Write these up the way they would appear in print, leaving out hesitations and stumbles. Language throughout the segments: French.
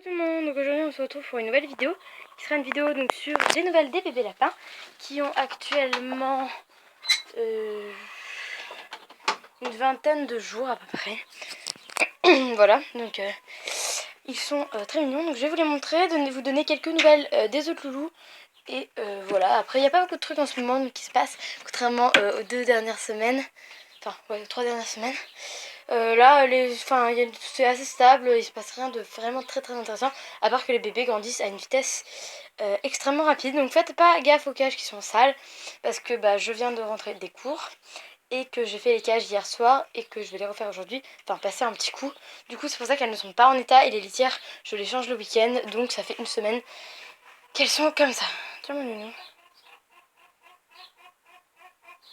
Tout le monde, donc aujourd'hui on se retrouve pour une nouvelle vidéo qui sera une vidéo donc sur des nouvelles des bébés lapins qui ont actuellement une vingtaine de jours à peu près. Voilà, donc ils sont très mignons, donc je vais vous les montrer, vous donner quelques nouvelles des autres loulous. Et voilà, après il n'y a pas beaucoup de trucs en ce moment qui se passent, contrairement aux 2 dernières semaines, enfin ouais, aux 3 dernières semaines. Là, c'est assez stable, il se passe rien de vraiment très intéressant, à part que les bébés grandissent à une vitesse extrêmement rapide. Donc faites pas gaffe aux cages qui sont sales, parce que je viens de rentrer des cours, et que j'ai fait les cages hier soir, et que je vais les refaire aujourd'hui, enfin passer un petit coup. Du coup c'est pour ça qu'elles ne sont pas en état, et les litières, je les change le week-end, donc ça fait une semaine qu'elles sont comme ça. Tiens mon nounou.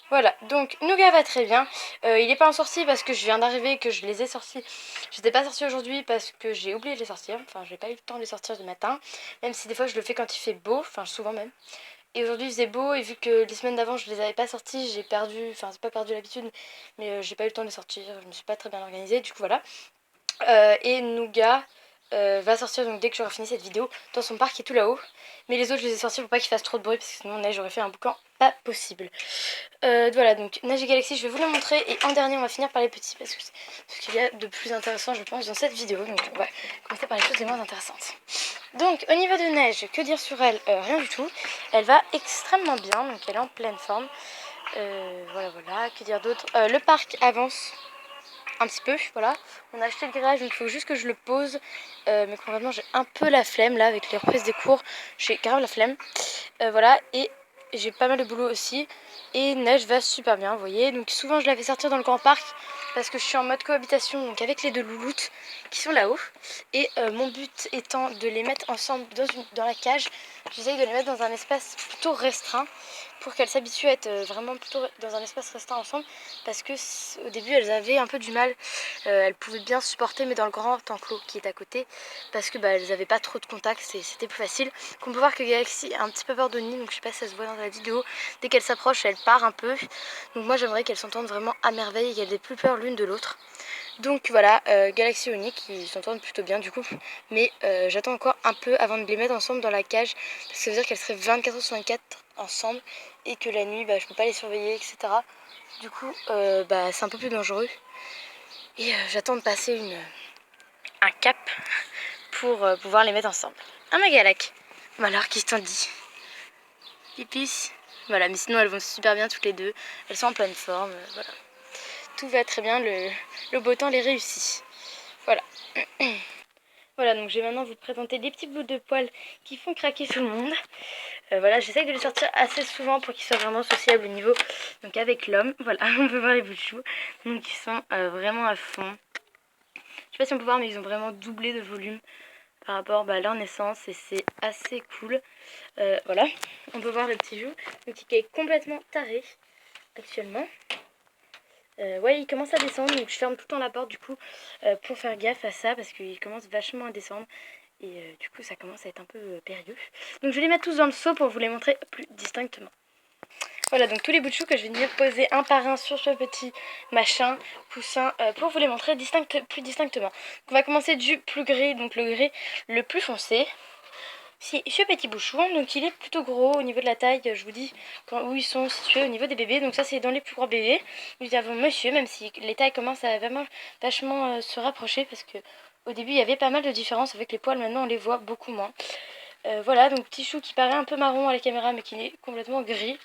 Voilà, donc Nougat va très bien. Il n'est pas en sortie parce que je viens d'arriver et que je les ai sortis. Je n'étais pas sortie aujourd'hui parce que j'ai oublié de les sortir. Enfin, j'ai pas eu le temps de les sortir du matin. Même si des fois je le fais quand il fait beau, enfin souvent même. Et aujourd'hui il faisait beau et vu que les semaines d'avant je les avais pas sortis, j'ai perdu, enfin c'est pas perdu l'habitude, mais j'ai pas eu le temps de les sortir. Je me suis pas très bien organisée, du coup voilà. Et Nougat va sortir donc dès que j'aurai fini cette vidéo dans son parc qui est tout là-haut. Mais les autres je les ai sortis pour pas qu'ils fassent trop de bruit parce que sinon Neige j'aurais fait un boucan pas possible. Voilà, donc Neige et Galaxy je vais vous les montrer, et en dernier on va finir par les petits parce que c'est ce qu'il y a de plus intéressant je pense dans cette vidéo. Donc on va commencer par les choses les moins intéressantes. Donc au niveau de Neige, que dire sur elle? Rien du tout. Elle va extrêmement bien, donc elle est en pleine forme. Voilà, que dire d'autre? Le parc avance un petit peu, voilà. On a acheté le grillage, donc il faut juste que je le pose. Mais concrètement, j'ai un peu la flemme là avec les reprises des cours. J'ai grave la flemme. Voilà, et j'ai pas mal de boulot aussi. Et Neige va super bien, vous voyez. Donc souvent, je la fais sortir dans le grand parc parce que je suis en mode cohabitation donc avec les deux louloutes qui sont là-haut. Et mon but étant de les mettre ensemble dans la cage. J'essaye de les mettre dans un espace plutôt restreint pour qu'elles s'habituent à être vraiment plutôt dans un espace restreint ensemble, parce que au début elles avaient un peu du mal, elles pouvaient bien se supporter mais dans le grand enclos qui est à côté, parce que elles avaient pas trop de contact, c'était plus facile. On peut voir que Galaxy a un petit peu peur de Nid, donc je sais pas si ça se voit dans la vidéo, dès qu'elle s'approche elle part un peu, donc moi j'aimerais qu'elles s'entendent vraiment à merveille et qu'elles aient plus peur l'une de l'autre. Donc voilà, Galaxy et Onyx ils s'entendent plutôt bien du coup, mais j'attends encore un peu avant de les mettre ensemble dans la cage, parce que ça veut dire qu'elles seraient 24 h sur 24 ensemble et que la nuit je peux pas les surveiller, etc. Du coup c'est un peu plus dangereux, et j'attends de passer un cap pour pouvoir les mettre ensemble. Ah ma Galac, alors qu'est-ce que t'en dis? Pipis. Voilà, mais sinon elles vont super bien toutes les deux, elles sont en pleine forme, voilà. Tout va très bien, le beau temps les réussit. Voilà. Voilà, donc je vais maintenant vous présenter les petits bouts de poils qui font craquer tout le monde. Voilà, j'essaye de les sortir assez souvent pour qu'ils soient vraiment sociables au niveau, donc avec l'homme. Voilà, on peut voir les bouts de choux. Donc ils sont vraiment à fond. Je sais pas si on peut voir, mais ils ont vraiment doublé de volume par rapport à leur naissance, et c'est assez cool. Voilà, on peut voir le petit joue, donc qui est complètement taré actuellement. Ouais, il commence à descendre, donc je ferme tout le temps la porte du coup pour faire gaffe à ça, parce qu'il commence vachement à descendre, et du coup ça commence à être un peu périlleux. Donc je vais les mettre tous dans le seau pour vous les montrer plus distinctement. Voilà, donc tous les bouts de chou que je vais venir poser un par un sur ce petit machin coussin pour vous les montrer plus distinctement. Donc on va commencer du plus gris, donc le gris le plus foncé. Si, ce petit bouchon, donc il est plutôt gros au niveau de la taille, je vous dis où ils sont situés au niveau des bébés. Donc ça c'est dans les plus grands bébés. Nous avons monsieur, même si les tailles commencent à vraiment vachement se rapprocher, parce que au début il y avait pas mal de différences avec les poils, maintenant on les voit beaucoup moins. Voilà, donc petit chou qui paraît un peu marron à la caméra mais qui est complètement gris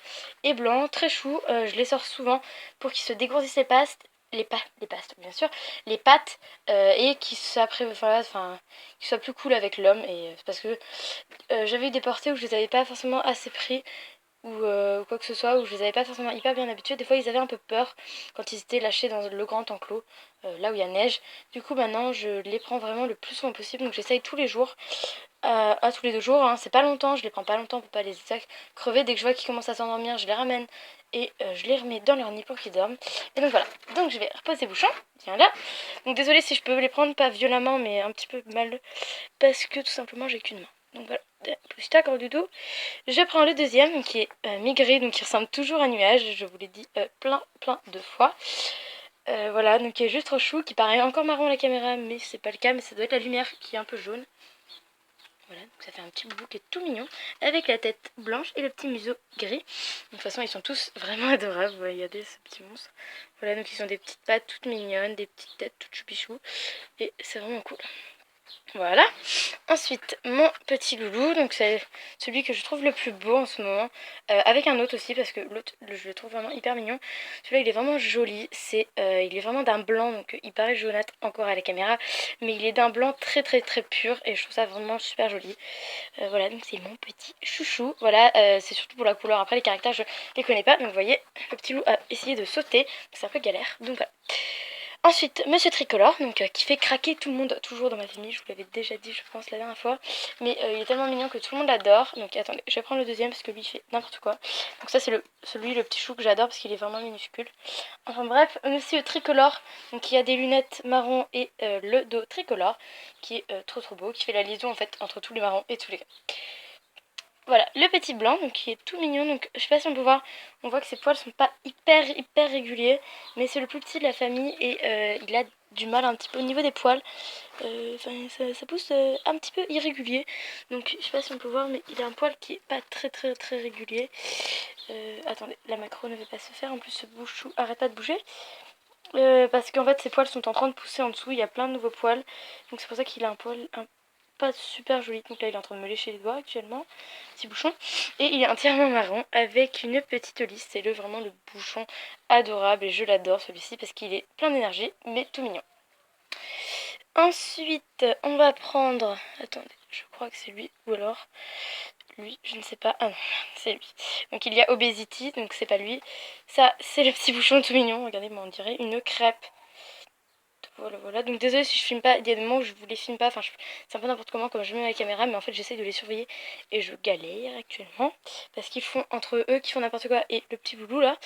et blanc, très chou. Je les sors souvent pour qu'ils se dégourdissent les pastes bien sûr, les pattes, et qu'ils soient plus cool avec l'homme. Et c'est parce que j'avais eu des portées où je les avais pas forcément assez pris, ou quoi que ce soit, où je les avais pas forcément hyper bien habitués. Des fois ils avaient un peu peur quand ils étaient lâchés dans le grand enclos, là où il y a neige. Du coup maintenant je les prends vraiment le plus souvent possible, donc j'essaye tous les jours, tous les 2 jours, hein. C'est pas longtemps, je les prends pas longtemps pour pas les crever. Dès que je vois qu'ils commencent à s'endormir, je les ramène et je les remets dans leur nid pour qu'ils dorment. Et donc voilà, donc je vais reposer bouchon, tiens là. Donc désolée si je peux les prendre pas violemment mais un petit peu mal, parce que tout simplement j'ai qu'une main. Donc voilà, pousse-toi gros doudou. Je prends le deuxième qui est mi-gris, donc qui ressemble toujours à nuage, je vous l'ai dit plein de fois. Voilà, donc qui est juste trop chou, qui paraît encore marron à la caméra mais c'est pas le cas, mais ça doit être la lumière qui est un peu jaune. Voilà, donc ça fait un petit boubou qui est tout mignon, avec la tête blanche et le petit museau gris. De toute façon, ils sont tous vraiment adorables. Regardez ce petit monstre. Voilà, donc ils ont des petites pattes toutes mignonnes, des petites têtes toutes choupichou. Et c'est vraiment cool. Voilà. Ensuite, mon petit loulou, donc c'est celui que je trouve le plus beau en ce moment, avec un autre aussi parce que l'autre je le trouve vraiment hyper mignon. Celui-là il est vraiment joli, il est vraiment d'un blanc, donc il paraît jaunâtre encore à la caméra, mais il est d'un blanc très très très pur et je trouve ça vraiment super joli. Voilà, donc c'est mon petit chouchou. Voilà, c'est surtout pour la couleur. Après les caractères je les connais pas, donc vous voyez, le petit loup a essayé de sauter, c'est un peu galère, donc voilà. Ensuite, Monsieur Tricolore, donc qui fait craquer tout le monde, toujours dans ma famille, je vous l'avais déjà dit je pense la dernière fois, mais il est tellement mignon que tout le monde l'adore. Donc attendez, je vais prendre le deuxième parce que lui il fait n'importe quoi. Donc ça c'est le petit chou que j'adore parce qu'il est vraiment minuscule. Enfin bref, Monsieur Tricolore, donc qui a des lunettes marron et le dos tricolore, qui est trop trop beau, qui fait la liaison en fait entre tous les marrons et tous les gris. Voilà, le petit blanc, donc qui est tout mignon, donc je sais pas si on peut voir, on voit que ses poils sont pas hyper réguliers, mais c'est le plus petit de la famille et il a du mal un petit peu au niveau des poils, ça pousse un petit peu irrégulier, donc je sais pas si on peut voir, mais il a un poil qui est pas très régulier. Attendez, la macro ne veut pas se faire, en plus ce bouchou arrête pas de bouger. Parce qu'en fait ses poils sont en train de pousser en dessous, il y a plein de nouveaux poils, donc c'est pour ça qu'il a un poil pas super joli. Donc là il est en train de me lécher les doigts actuellement, petit bouchon, et il est entièrement marron avec une petite lisse. C'est vraiment le bouchon adorable et je l'adore celui-ci parce qu'il est plein d'énergie mais tout mignon. Ensuite on va prendre, attendez, je crois que c'est lui ou alors lui, je ne sais pas. Ah non, c'est lui. Donc il y a Obesity, donc c'est pas lui. Ça, c'est le petit bouchon tout mignon. Regardez, on dirait une crêpe. Voilà. Donc désolé si je filme pas. Il y a des moments où je vous les filme pas. Enfin, c'est un peu n'importe comment, comme je mets la caméra, mais en fait, j'essaie de les surveiller et je galère actuellement parce qu'ils font entre eux qui font n'importe quoi et le petit boulou là.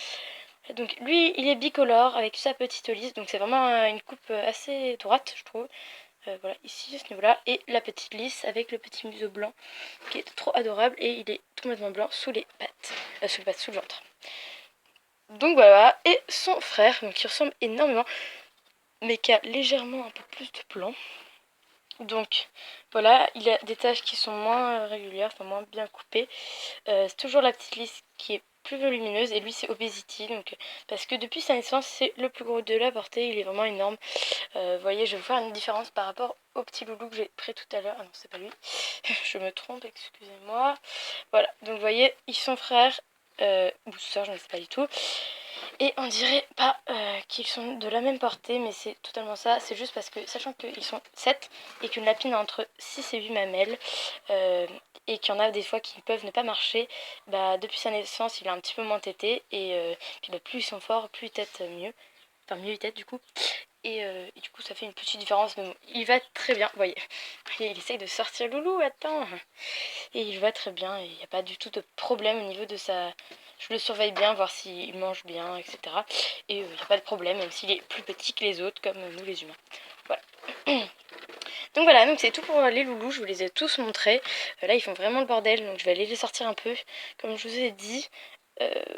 Donc lui, il est bicolore avec sa petite lisse. Donc c'est vraiment une coupe assez droite, je trouve. Voilà, ici, à ce niveau-là. Et la petite lisse avec le petit museau blanc qui est trop adorable. Et il est complètement blanc sous les pattes. Sous le ventre. Donc voilà. Et son frère, donc qui ressemble énormément, mais qui a légèrement un peu plus de blanc. Donc voilà, il a des taches qui sont moins régulières, enfin moins bien coupées. C'est toujours la petite lisse qui est plus volumineuse et lui c'est Obesity, donc parce que depuis sa naissance c'est le plus gros de la portée, il est vraiment énorme. Vous voyez, je vais vous faire une différence par rapport au petit loulou que j'ai pris tout à l'heure. Ah non, c'est pas lui, je me trompe, excusez-moi. Voilà, donc vous voyez, ils sont frères ou sœurs, je ne sais pas du tout. Et on dirait pas qu'ils sont de la même portée, mais c'est totalement ça. C'est juste parce que, sachant qu'ils sont 7 et qu'une lapine a entre 6 et 8 mamelles, et qu'il y en a des fois qui peuvent ne pas marcher, bah depuis sa naissance, il est un petit peu moins tété, et puis bah, plus ils sont forts, plus ils têtent mieux. Enfin, mieux ils têtent du coup. Et du coup, ça fait une petite différence, mais bon, il va très bien. Vous voyez, il essaye de sortir Loulou, attends. Et il va très bien, et il n'y a pas du tout de problème au niveau de sa... Je le surveille bien, voir s'il mange bien, etc. Et il n'y a pas de problème, même s'il est plus petit que les autres, comme nous les humains. Voilà. Donc voilà, donc c'est tout pour les loulous, je vous les ai tous montrés. Là, ils font vraiment le bordel, donc je vais aller les sortir un peu, comme je vous ai dit.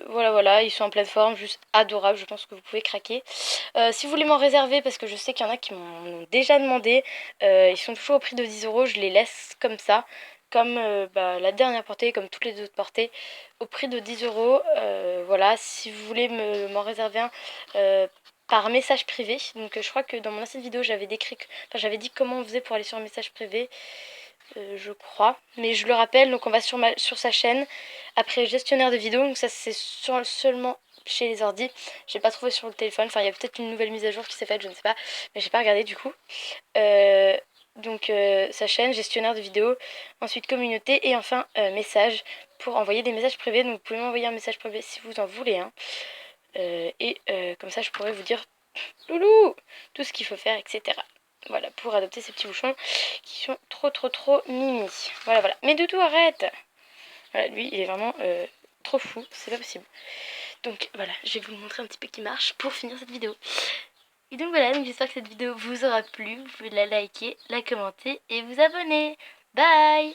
Voilà, ils sont en pleine forme, juste adorables, je pense que vous pouvez craquer. Si vous voulez m'en réserver, parce que je sais qu'il y en a qui m'en ont déjà demandé, ils sont toujours au prix de 10 €, je les laisse comme ça, comme la dernière portée, comme toutes les autres portées, au prix de 10 €. Voilà, si vous voulez m'en réserver un par message privé, donc je crois que dans mon ancienne vidéo j'avais j'avais dit comment on faisait pour aller sur un message privé. Je crois, mais je le rappelle, donc on va sur sa chaîne, après gestionnaire de vidéos, donc ça c'est seulement chez les ordi, j'ai pas trouvé sur le téléphone, enfin il y a peut-être une nouvelle mise à jour qui s'est faite, je ne sais pas, mais j'ai pas regardé du coup. Donc sa chaîne, gestionnaire de vidéos, ensuite communauté et enfin message pour envoyer des messages privés, donc vous pouvez m'envoyer un message privé si vous en voulez un, comme ça je pourrais vous dire loulou, tout ce qu'il faut faire, etc. Voilà, pour adopter ces petits bouchons qui sont trop mimi. Voilà. Mais Doudou, arrête. Voilà, lui, il est vraiment trop fou, c'est pas possible. Donc voilà, je vais vous le montrer un petit peu qui marche pour finir cette vidéo. Et donc voilà, j'espère que cette vidéo vous aura plu. Vous pouvez la liker, la commenter et vous abonner. Bye!